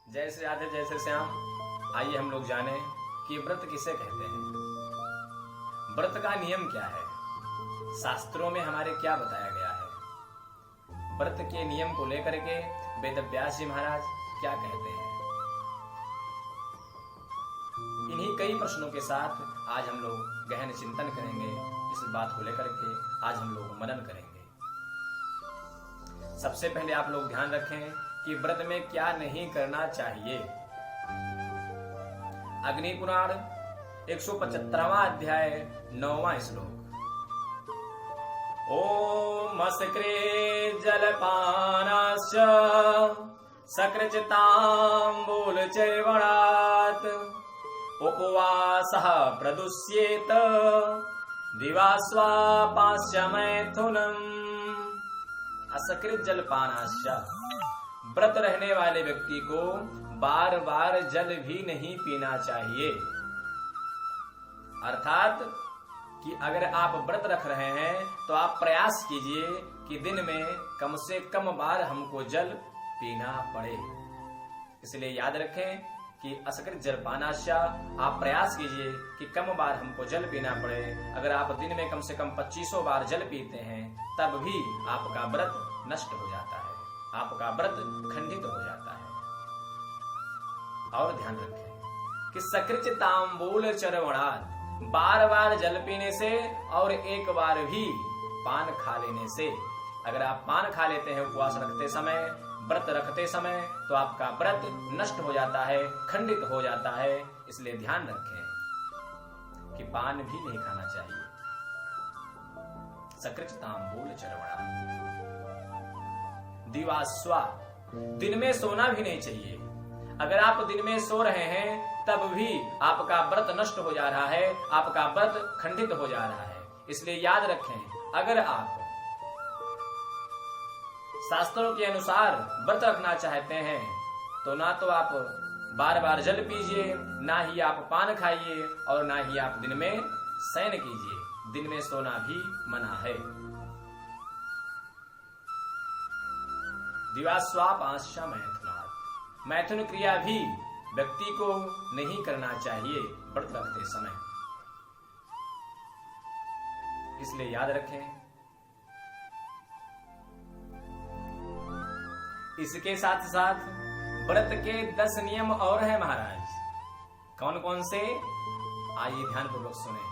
जय श्री राधे जय श्री श्याम। आइए हम लोग जाने कि व्रत किसे कहते हैं, व्रत का नियम क्या है, शास्त्रों में हमारे क्या बताया गया है, व्रत के नियम को लेकर के वेद व्यास जी महाराज क्या कहते हैं। इन्हीं कई प्रश्नों के साथ आज हम लोग गहन चिंतन करेंगे। इस बात को लेकर के आज हम लोग मनन करेंगे। सबसे पहले आप लोग ध्यान रखें कि व्रत में क्या नहीं करना चाहिए। अग्नि पुराण 175वां अध्याय 9वां श्लोक। ओम अस्कृ जलपानाश्च सकृचिताम्बूल चैवणात् उपवासः प्रदुष्येत दिवास्वापास्य मैथुनम्। असकृत जलपानाश्च, व्रत रहने वाले व्यक्ति को बार बार जल भी नहीं पीना चाहिए। अर्थात कि अगर आप व्रत रख रहे हैं तो आप प्रयास कीजिए कि दिन में कम से कम बार हमको जल पीना पड़े। इसलिए याद रखें कि असकृत जलपानाश्च, आप प्रयास कीजिए कि कम बार हमको जल पीना पड़े। अगर आप दिन में कम से कम 25 बार जल पीते हैं तब भी आपका व्रत नष्ट हो जाता है, आपका व्रत खंडित हो जाता है। और ध्यान रखें कि सकृत तांबूल चरवणात्, बार बार जल पीने से और एक बार भी पान खा लेने से, अगर आप पान खा लेते हैं उपवास रखते समय, व्रत रखते समय, तो आपका व्रत नष्ट हो जाता है, खंडित हो जाता है। इसलिए ध्यान रखें कि पान भी नहीं खाना चाहिए। सकृत तांबूल चरवणात्। दिवास्वा, दिन में सोना भी नहीं चाहिए। अगर आप दिन में सो रहे हैं तब भी आपका व्रत नष्ट हो जा रहा है, आपका व्रत खंडित हो जा रहा है। इसलिए याद रखें, अगर आप शास्त्रों के अनुसार व्रत रखना चाहते हैं तो ना तो आप बार बार जल पीजिए, ना ही आप पान खाइए और ना ही आप दिन में शयन कीजिए। दिन में सोना भी मना है। दिवास्वापाश्च मैथुनात्, मैथुन क्रिया भी व्यक्ति को नहीं करना चाहिए व्रत रखते समय। इसलिए याद रखें। इसके साथ साथ व्रत के 10 नियम और हैं महाराज। कौन कौन से, आइए ध्यान पूर्वक सुने।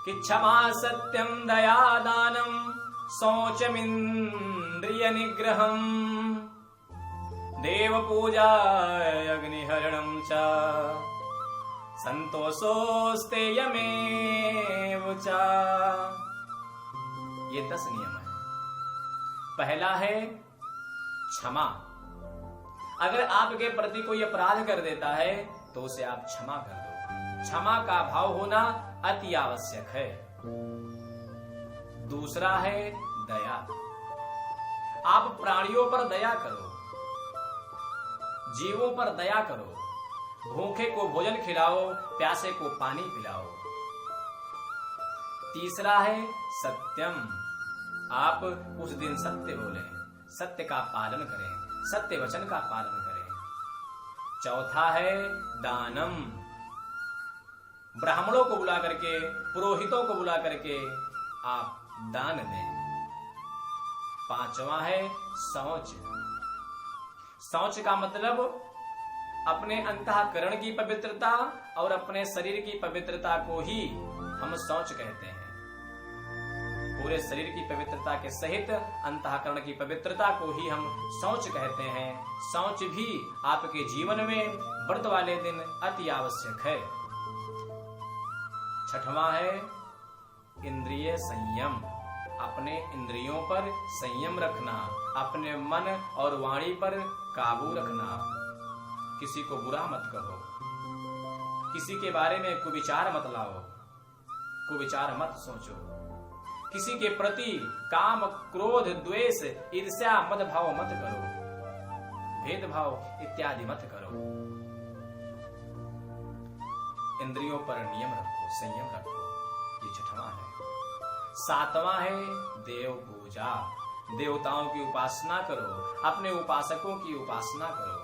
कि क्षमा सत्यम दया दानम शौचमिंद्रिय निग्रहम देव पूजा अग्निहरणम च संतोषोस्तेयमेव च। ये 10 नियम है। पहला है क्षमा। अगर आपके प्रति कोई अपराध कर देता है तो उसे आप क्षमा कर दो। क्षमा का भाव होना अति आवश्यक है। दूसरा है दया। आप प्राणियों पर दया करो, जीवों पर दया करो। भूखे को भोजन खिलाओ, प्यासे को पानी पिलाओ। तीसरा है सत्यम। आप उस दिन सत्य बोलें, सत्य का पालन करें, सत्य वचन का पालन करें। चौथा है दानम। ब्राह्मणों को बुला करके, पुरोहितों को बुला करके आप दान दें। पांचवा है शौच। शौच का मतलब अपने अंतःकरण की पवित्रता और अपने शरीर की पवित्रता को ही हम शौच कहते हैं। पूरे शरीर की पवित्रता के सहित अंतःकरण की पवित्रता को ही हम शौच कहते हैं। शौच भी आपके जीवन में व्रत वाले दिन अति आवश्यक है। छठवां है इंद्रिय संयम। अपने इंद्रियों पर संयम रखना, अपने मन और वाणी पर काबू रखना। किसी को बुरा मत कहो, किसी के बारे में कुविचार मत लाओ, कुविचार मत सोचो। किसी के प्रति काम, क्रोध, द्वेष, ईर्ष्या, मदभाव मत करो, भेदभाव इत्यादि मत करो। इंद्रियों पर नियम रखो, संयम रखो। ये छठवां है। सातवां है देव पूजा। देवताओं की उपासना करो, अपने उपासकों की उपासना करो।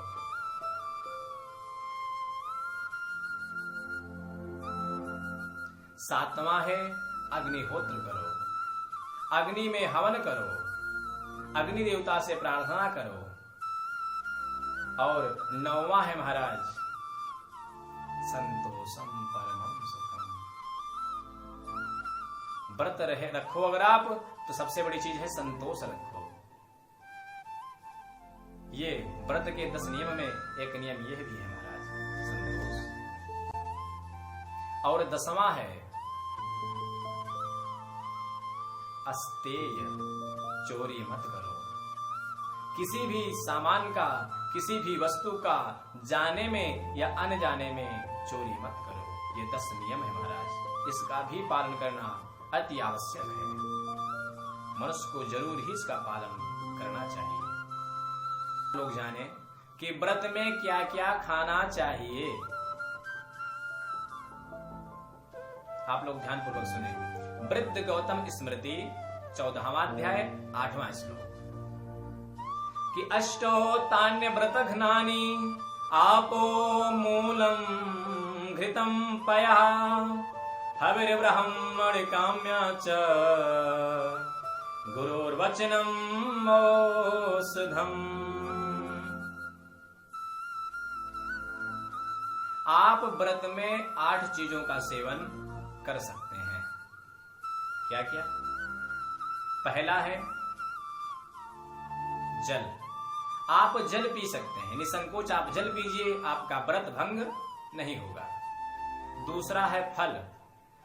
सातवां है अग्निहोत्र करो, अग्नि में हवन करो, अग्नि देवता से प्रार्थना करो। और नौवां है महाराज संतोषम परमम सुखम। व्रत रखो अगर आप तो सबसे बड़ी चीज है संतोष रखो। ये व्रत के 10 नियम में एक नियम यह भी है महाराज, संतोष। और 10वां है अस्तेय, चोरी मत करो। किसी भी सामान का, किसी भी वस्तु का जाने में या अनजाने में चोरी मत करो। ये 10 नियम है महाराज, इसका भी पालन करना अति आवश्यक है। मनुष्य को जरूर ही इसका पालन करना चाहिए। लोग जाने कि व्रत में क्या क्या खाना चाहिए। आप लोग ध्यानपूर्वक सुने। वृद्ध गौतम स्मृति 14वां अध्याय 8वां श्लोक कि अष्टोत्तान्य व्रत घ्नानि आपो मूलम घृतम पया हविर्ब्रह्मण काम्या च गुरोर्वचनम औषधम। आप व्रत में 8 चीजों का सेवन कर सकते हैं। क्या क्या? पहला है जल। आप जल पी सकते हैं, निसंकोच आप जल पीजिए, आपका व्रत भंग नहीं होगा। दूसरा है फल।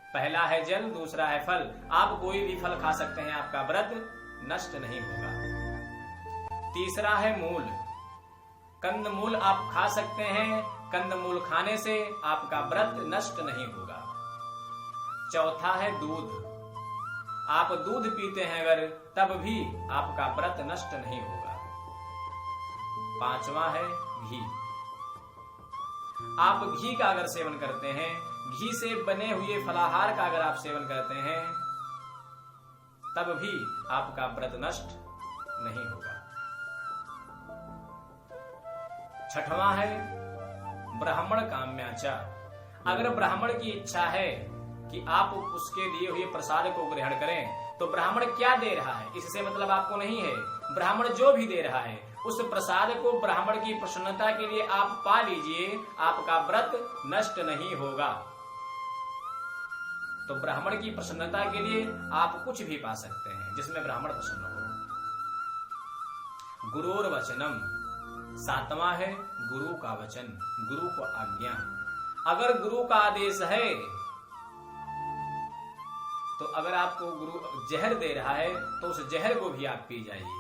पहला है जल, दूसरा है फल। आप कोई भी फल खा सकते हैं, आपका व्रत नष्ट नहीं होगा। तीसरा है मूल। कंदमूल आप खा सकते हैं, कंदमूल खाने से आपका व्रत नष्ट नहीं होगा। चौथा है दूध। आप दूध पीते हैं अगर, तब भी आपका व्रत नष्ट नहीं होगा। पांचवा है घी। आप घी का अगर सेवन करते हैं, घी से बने हुए फलाहार का अगर आप सेवन करते हैं, तब भी आपका व्रत नष्ट नहीं होगा। छठवां है ब्राह्मण काम्याचा। अगर ब्राह्मण की इच्छा है कि आप उसके दिए हुए प्रसाद को ग्रहण करें, तो ब्राह्मण क्या दे रहा है इससे मतलब आपको नहीं है। ब्राह्मण जो भी दे रहा है उस प्रसाद को ब्राह्मण की प्रसन्नता के लिए आप पा लीजिए, आपका व्रत नष्ट नहीं होगा। तो ब्राह्मण की प्रसन्नता के लिए आप कुछ भी पा सकते हैं जिसमें ब्राह्मण प्रसन्न हो। गुरोर वचनम। सातवां है गुरु का वचन, गुरु को आज्ञा। अगर गुरु का आदेश है तो अगर आपको गुरु जहर दे रहा है तो उस जहर को भी आप पी जाइए,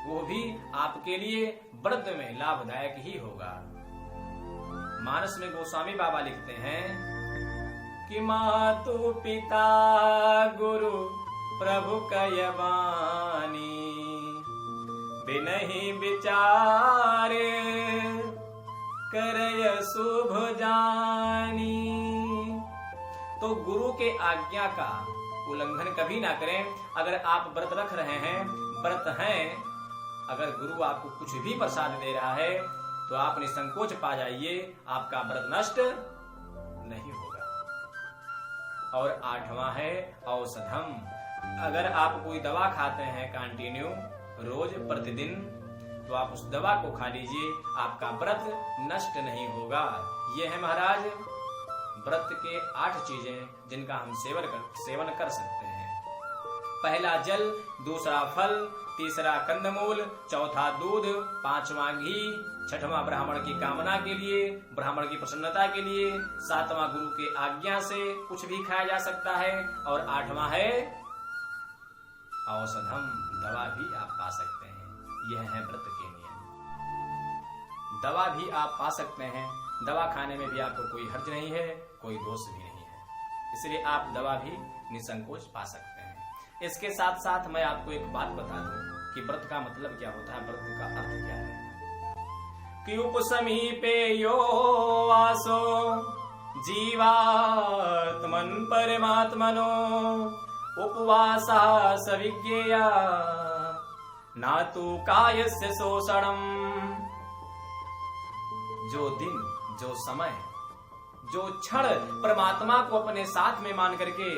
वो भी आपके लिए व्रत में लाभदायक ही होगा। मानस में गोस्वामी बाबा लिखते हैं कि मातु पिता गुरु प्रभु कयवानी बिनहि विचारे करय शुभ जानी। तो गुरु के आज्ञा का उल्लंघन कभी ना करें। अगर आप व्रत रख रहे हैं, व्रत हैं, अगर गुरु आपको कुछ भी प्रसाद दे रहा है तो आप निसंकोच पा जाइए, आपका व्रत नष्ट नहीं होगा। और 8वां है औषधम। अगर आप कोई दवा खाते हैं कंटिन्यू रोज प्रतिदिन, तो आप उस दवा को खा लीजिए, आपका व्रत नष्ट नहीं होगा। ये है महाराज व्रत के 8 चीजें जिनका हम सेवन कर सकते हैं। पहला जल, दूसरा फल, तीसरा कंदमूल, चौथा दूध, 5वां घी, 6वां ब्राह्मण की कामना के लिए, ब्राह्मण की प्रसन्नता के लिए, 7वां गुरु के आज्ञा से कुछ भी खाया जा सकता है, और 8वां है औषधम, दवा भी आप पा सकते हैं। यह है व्रत के नियम। दवा भी आप पा सकते हैं, दवा खाने में भी आपको कोई हर्ज नहीं है, कोई दोष भी नहीं है, इसलिए आप दवा भी निसंकोच पा सकते हैं। इसके साथ साथ मैं आपको एक बात बता दूं कि व्रत का मतलब क्या होता है, व्रत का अर्थ क्या है। कि उपसमीपे यो वासो जीवात्मन परमात्मनो उपवासा सविज्ञेया नातु कायस्य शोषणम। जो दिन, जो समय, जो क्षण परमात्मा को अपने साथ में मान करके,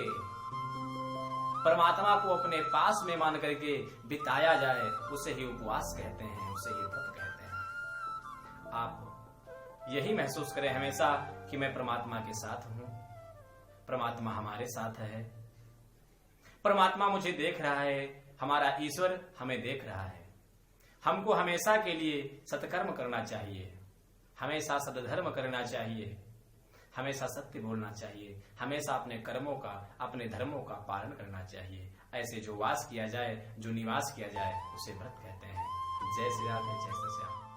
परमात्मा को अपने पास में मान करके बिताया जाए, उसे ही उपवास कहते हैं, उसे ही व्रत कहते हैं। आप यही महसूस करें हमेशा कि मैं परमात्मा के साथ हूं, परमात्मा हमारे साथ है, परमात्मा मुझे देख रहा है, हमारा ईश्वर हमें देख रहा है। हमको हमेशा के लिए सत्कर्म करना चाहिए, हमेशा सद्धर्म करना चाहिए, हमेशा सत्य बोलना चाहिए, हमेशा अपने कर्मों का, अपने धर्मों का पालन करना चाहिए। ऐसे जो वास किया जाए, जो निवास किया जाए, उसे व्रत कहते हैं। जय श्री राम, जय श्री श्याम।